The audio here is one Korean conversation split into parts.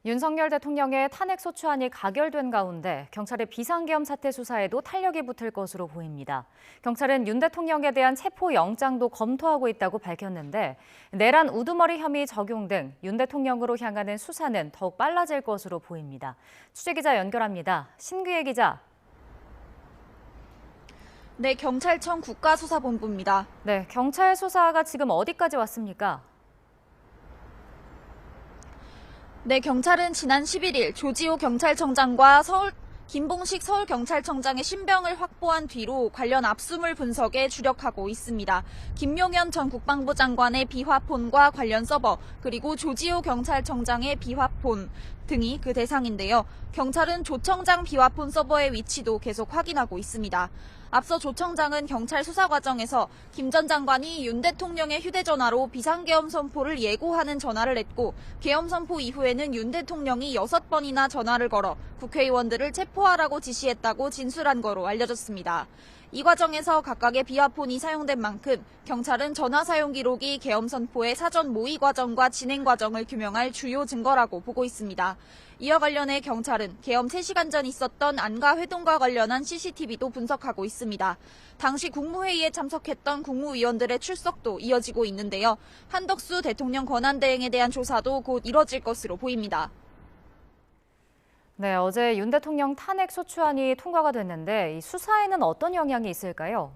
윤석열 대통령의 탄핵소추안이 가결된 가운데 경찰의 비상계엄 사태 수사에도 탄력이 붙을 것으로 보입니다. 경찰은 윤 대통령에 대한 체포영장도 검토하고 있다고 밝혔는데 내란 우두머리 혐의 적용 등 윤 대통령으로 향하는 수사는 더욱 빨라질 것으로 보입니다. 취재기자 연결합니다. 신규혜 기자. 네, 경찰청 국가수사본부입니다. 네, 경찰 수사가 지금 어디까지 왔습니까? 네, 경찰은 지난 11일 조지호 경찰청장과 김봉식 서울경찰청장의 신병을 확보한 뒤로 관련 압수물 분석에 주력하고 있습니다. 김용현 전 국방부 장관의 비화폰과 관련 서버, 그리고 조지호 경찰청장의 비화폰 등이 그 대상인데요. 경찰은 조 청장 비화폰 서버의 위치도 계속 확인하고 있습니다. 앞서 조 청장은 경찰 수사 과정에서 김 전 장관이 윤 대통령의 휴대전화로 비상계엄 선포를 예고하는 전화를 했고 계엄 선포 이후에는 윤 대통령이 6번이나 전화를 걸어 국회의원들을 체포하라고 지시했다고 진술한 거로 알려졌습니다. 이 과정에서 각각의 비화폰이 사용된 만큼 경찰은 전화 사용 기록이 계엄 선포의 사전 모의 과정과 진행 과정을 규명할 주요 증거라고 보고 있습니다. 이와 관련해 경찰은 계엄 3시간 전 있었던 안가 회동과 관련한 CCTV도 분석하고 있습니다. 당시 국무회의에 참석했던 국무위원들의 출석도 이어지고 있는데요. 한덕수 대통령 권한대행에 대한 조사도 곧 이뤄질 것으로 보입니다. 네, 어제 윤 대통령 탄핵소추안이 통과가 됐는데 이 수사에는 어떤 영향이 있을까요?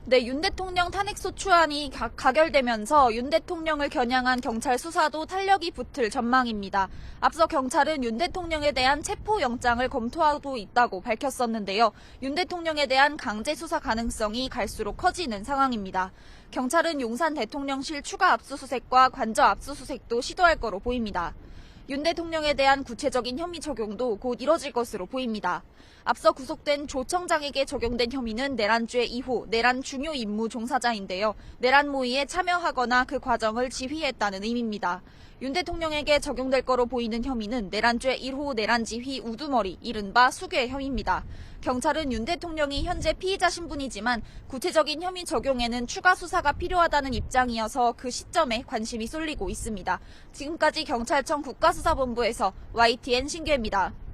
네, 윤 대통령 탄핵소추안이 가결되면서 윤 대통령을 겨냥한 경찰 수사도 탄력이 붙을 전망입니다. 앞서 경찰은 윤 대통령에 대한 체포영장을 검토하고 있다고 밝혔었는데요. 윤 대통령에 대한 강제 수사 가능성이 갈수록 커지는 상황입니다. 경찰은 용산 대통령실 추가 압수수색과 관저 압수수색도 시도할 거로 보입니다. 윤 대통령에 대한 구체적인 혐의 적용도 곧 이뤄질 것으로 보입니다. 앞서 구속된 조 청장에게 적용된 혐의는 내란죄 2호 내란 중요 임무 종사자인데요. 내란 모의에 참여하거나 그 과정을 지휘했다는 의미입니다. 윤 대통령에게 적용될 거로 보이는 혐의는 내란죄 1호 내란 지휘 우두머리, 이른바 수괴 혐의입니다. 경찰은 윤 대통령이 현재 피의자 신분이지만 구체적인 혐의 적용에는 추가 수사가 필요하다는 입장이어서 그 시점에 관심이 쏠리고 있습니다. 지금까지 경찰청 국가수사본부에서 YTN 신규혜입니다.